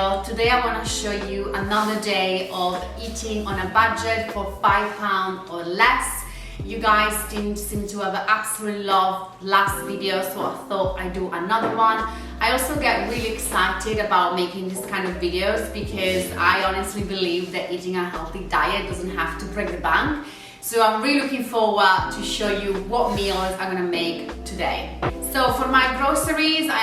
video. Today I want to show you another day of eating on a budget for £5 or less. You guys didn't seem to have absolutely love last video, so I thought I'd do another one. I also get really excited about making this kind of videos because I honestly believe that eating a healthy diet doesn't have to break the bank. So I'm really looking forward to show you what meals I'm gonna make today. So for my groceries, I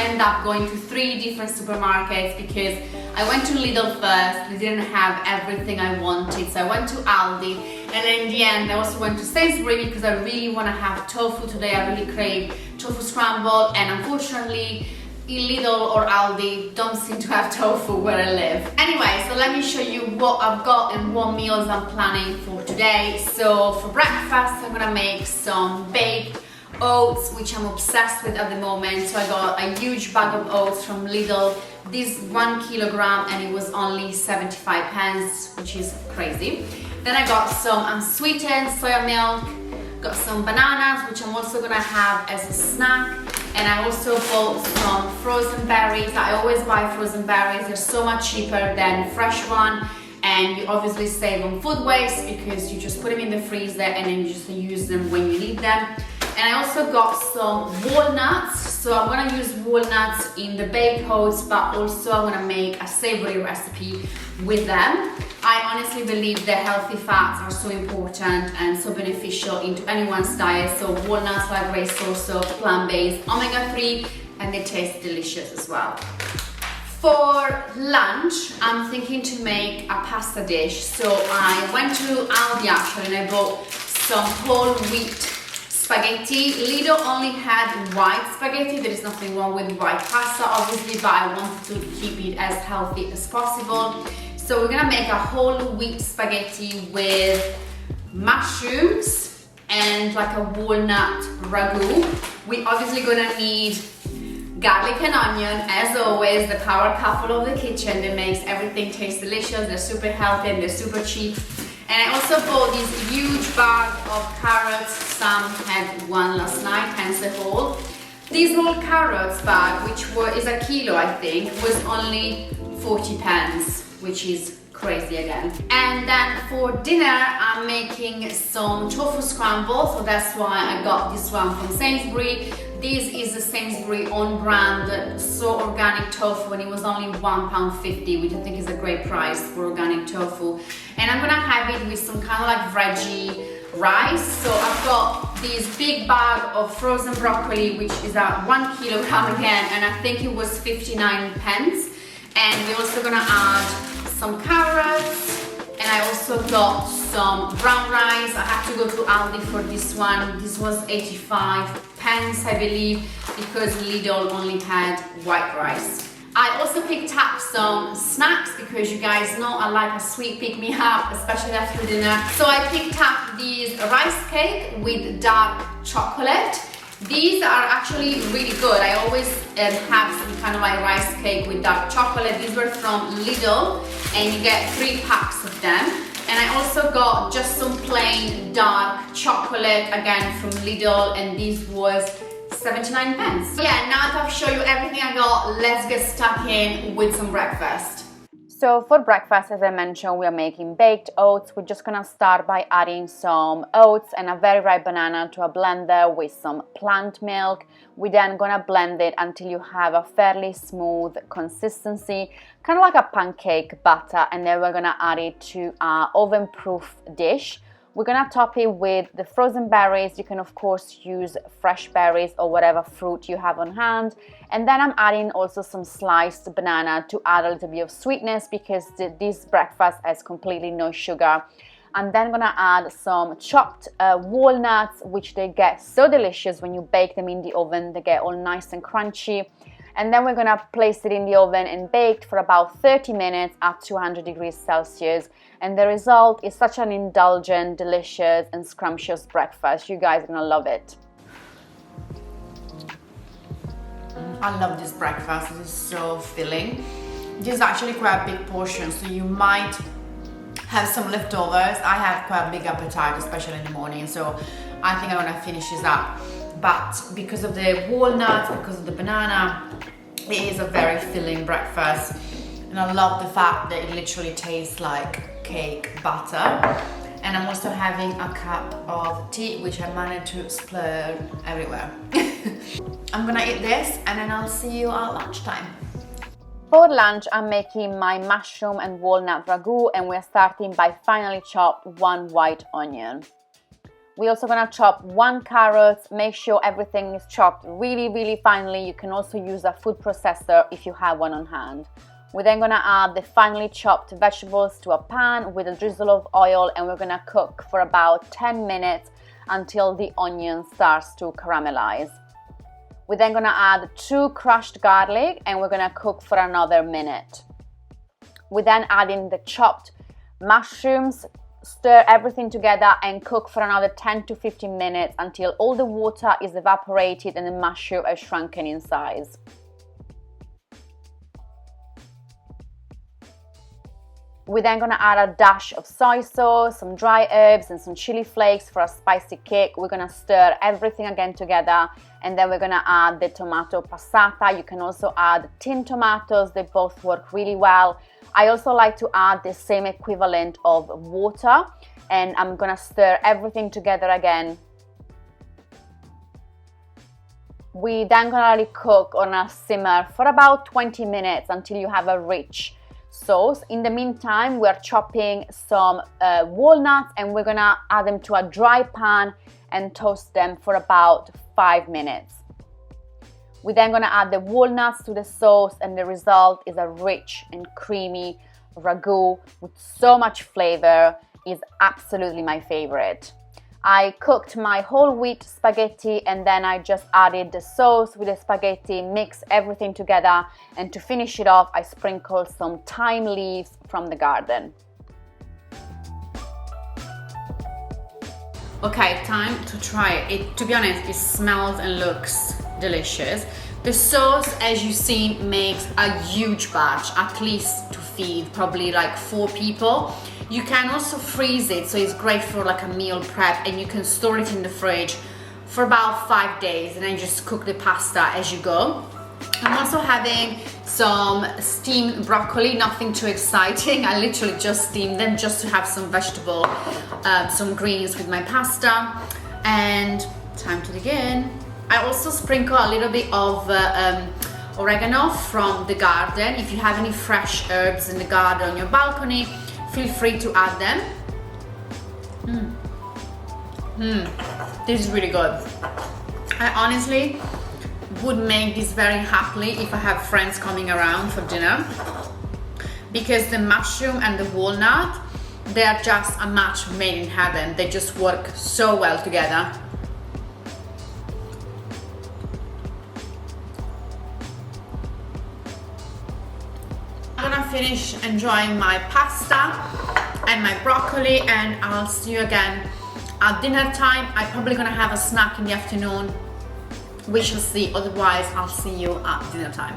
ended up going to 3 different supermarkets because I went to Lidl first. They didn't have everything I wanted, so I went to Aldi, and in the end I also went to Sainsbury's because I really want to have tofu today. I really crave tofu scramble, and unfortunately Lidl or Aldi don't seem to have tofu where I live. Anyway, so let me show you what I've got and what meals I'm planning for today. So for breakfast, I'm gonna make some baked oats, which I'm obsessed with at the moment. So I got a huge bag of oats from Lidl. This 1 kilogram, and it was only 75 pence, which is crazy. Then I got some unsweetened soya milk, got some bananas, which I'm also gonna have as a snack. And I also bought some frozen berries. I always buy frozen berries. They're so much cheaper than fresh one, and you obviously save on food waste because you just put them in the freezer and then you just use them when you need them. And I also got some walnuts. So I'm gonna use walnuts in the baked oats, but also I'm gonna make a savory recipe with them. I honestly believe that healthy fats are so important and so beneficial into anyone's diet. So walnuts are a great source of plant-based omega-3, and they taste delicious as well. For lunch, I'm thinking to make a pasta dish. So I went to Aldi actually and I bought some whole wheat spaghetti. Lidl only had white spaghetti. There is nothing wrong with white pasta obviously, but I wanted to keep it as healthy as possible. So we're gonna make a whole wheat spaghetti with mushrooms and like a walnut ragu. We obviously gonna need garlic and onion, as always, the power couple of the kitchen that makes everything taste delicious. They're super healthy and they're super cheap. And I also bought this huge bag of carrots. Sam had one last night, hence the whole. This whole carrots bag, which is a kilo I think, was only 40 pence, which is crazy again. And then for dinner, I'm making some tofu scramble, so that's why I got this one from Sainsbury's. This is the Sainsbury's own brand, so organic tofu, and it was only £1.50, which I think is a great price for organic tofu. And I'm gonna have it with some kind of like veggie rice. So I've got this big bag of frozen broccoli, which is a 1 kilogram again, and I think it was 59 pence. And we're also gonna add some carrots, and I also got some brown rice. I had to go to Aldi for this one. This was 85 pence, I believe, because Lidl only had white rice. I also picked up some snacks because you guys know I like a sweet pick-me-up, especially after dinner. So I picked up these rice cake with dark chocolate. These are actually really good. I always have some kind of like rice cake with dark chocolate. These were from Lidl, and you get 3 packs of them. And I also got just some plain dark chocolate again from Lidl, and this was 79 pence. So yeah, now that I've shown you everything I got, let's get stuck in with some breakfast. So for breakfast, as I mentioned, we are making baked oats. We're just gonna start by adding some oats and a very ripe banana to a blender with some plant milk. We're then gonna blend it until you have a fairly smooth consistency, kind of like a pancake batter, and then we're gonna add it to our oven-proof dish. We're gonna top it with the frozen berries. You can of course use fresh berries or whatever fruit you have on hand. And then I'm adding also some sliced banana to add a little bit of sweetness because this breakfast has completely no sugar. I'm then gonna add some chopped walnuts, which they get so delicious when you bake them in the oven. They get all nice and crunchy. And then we're gonna place it in the oven and bake for about 30 minutes at 200 degrees Celsius. And the result is such an indulgent, delicious, and scrumptious breakfast. You guys are gonna love it. I love this breakfast. It is so filling. This is actually quite a big portion, so you might have some leftovers. I have quite a big appetite, especially in the morning, so I think I'm gonna finish this up. But because of the walnuts, because of the banana, It is a very filling breakfast, and I love the fact that it literally tastes like cake batter. And I'm also having a cup of tea, which I managed to splurge everywhere. I'm gonna eat this and then I'll see you at lunchtime. For lunch, I'm making my mushroom and walnut ragu, and we're starting by finely chopped 1 white onion. We're also gonna chop 1 carrot. Make sure everything is chopped really finely. You can also use a food processor if you have one on hand. We're then gonna add the finely chopped vegetables to a pan with a drizzle of oil, and we're gonna cook for about 10 minutes until the onion starts to caramelize. We're then gonna add 2 crushed garlic, and we're gonna cook for another minute. We're then adding the chopped mushrooms, stir everything together and cook for another 10 to 15 minutes until all the water is evaporated and the mushroom has shrunken in size. We're then gonna add a dash of soy sauce, some dry herbs and some chili flakes for a spicy kick. We're gonna stir everything again together, and then we're gonna add the tomato passata. You can also add tin tomatoes, they both work really well. I also like to add the same equivalent of water, and I'm gonna stir everything together again. We then gonna let it cook on a simmer for about 20 minutes until you have a rich sauce. In the meantime, we're chopping some walnuts, and we're gonna add them to a dry pan and toast them for about 5 minutes. We're then gonna add the walnuts to the sauce, and the result is a rich and creamy ragu with so much flavor. It's absolutely my favorite. I cooked my whole wheat spaghetti, and then I just added the sauce with the spaghetti, mix everything together, and to finish it off, I sprinkled some thyme leaves from the garden. Okay, time to try it. To be honest, it smells and looks delicious. The sauce, as you've seen, makes a huge batch, at least to feed probably like 4 people. You can also freeze it, so it's great for like a meal prep, and you can store it in the fridge for about 5 days, and then just cook the pasta as you go. I'm also having some steamed broccoli, nothing too exciting. I literally just steamed them just to have some vegetable, some greens with my pasta. And time to dig in. I also sprinkle a little bit of oregano from the garden. If you have any fresh herbs in the garden on your balcony, feel free to add them. This is really good. I honestly would make this very happily if I have friends coming around for dinner, because the mushroom and the walnut, they are just a match made in heaven. They just work so well together. I'm gonna finish enjoying my pasta and my broccoli, and I'll see you again at dinner time. I'm probably gonna have a snack in the afternoon. We shall see, otherwise I'll see you at dinner time.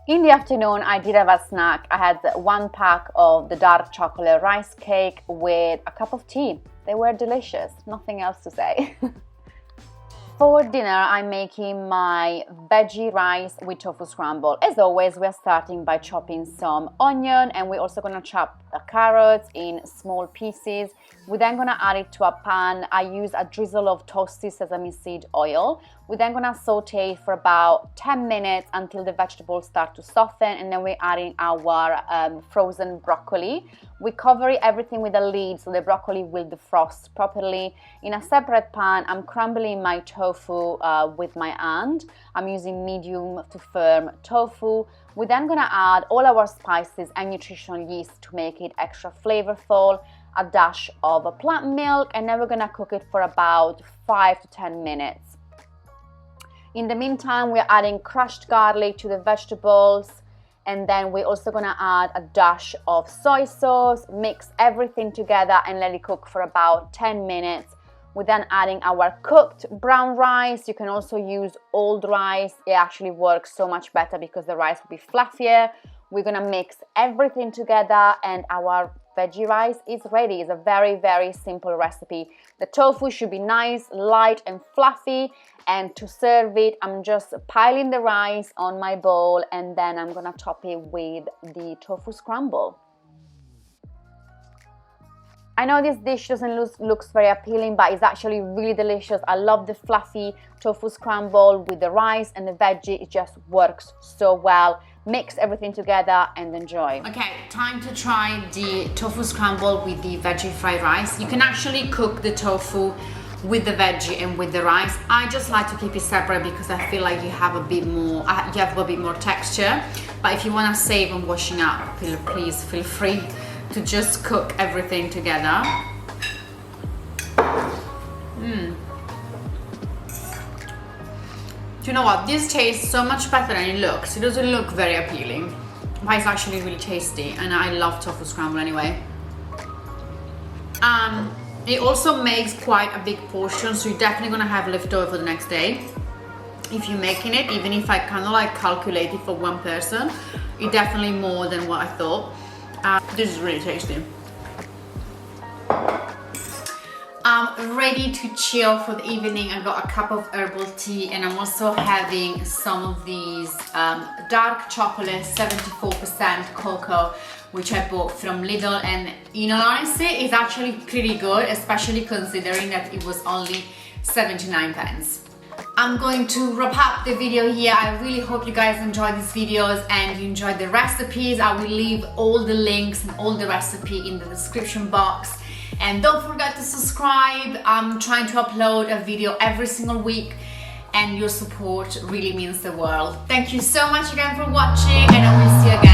In the afternoon, I did have a snack. I had 1 pack of the dark chocolate rice cake with a cup of tea. They were delicious, nothing else to say. For dinner, I'm making my veggie rice with tofu scramble. As always, we're starting by chopping some onion, and we're also gonna chop carrots in small pieces. We're then gonna add it to a pan. I use a drizzle of toasted sesame seed oil. We're then gonna saute for about 10 minutes until the vegetables start to soften, and then we're adding our frozen broccoli. We cover everything with a lid so the broccoli will defrost properly. In a separate pan, I'm crumbling my tofu with my hand. I'm using medium to firm tofu. We're then gonna add all our spices and nutritional yeast to make it extra flavorful, a dash of plant milk, and then we're gonna cook it for about 5 to 10 minutes. In the meantime, we're adding crushed garlic to the vegetables, and then we're also gonna add a dash of soy sauce, mix everything together and let it cook for about 10 minutes. We're then adding our cooked brown rice. You can also use old rice. It actually works so much better because the rice will be fluffier. We're gonna mix everything together, and our veggie rice is ready. It's a very, very simple recipe. The tofu should be nice, light and fluffy, and to serve it, I'm just piling the rice on my bowl and then I'm gonna top it with the tofu scramble. I know this dish doesn't looks very appealing, but it's actually really delicious. I love the fluffy tofu scramble with the rice and the veggie. It just works so well. Mix everything together and enjoy. Okay, time to try the tofu scramble with the veggie fried rice. You can actually cook the tofu with the veggie and with the rice. I just like to keep it separate because I feel like you have a bit more texture. But if you want to save on washing up, please feel free to just cook everything together. Do you know what? This tastes so much better than it looks. It doesn't look very appealing, but it's actually really tasty, and I love tofu scramble anyway. It also makes quite a big portion, so you're definitely gonna have leftover for the next day if you're making it. Even if I kind of like calculate it for one person, it's definitely more than what I thought. This is really tasty. I'm ready to chill for the evening. I got a cup of herbal tea and I'm also having some of these dark chocolate 74% cocoa, which I bought from Lidl, and you know, honestly it's actually pretty good, especially considering that it was only 79 pence. I'm going to wrap up the video here. I really hope you guys enjoyed these videos and you enjoyed the recipes. I will leave all the links and all the recipe in the description box. And don't forget to subscribe. I'm trying to upload a video every single week and your support really means the world. Thank you so much again for watching, and I will see you again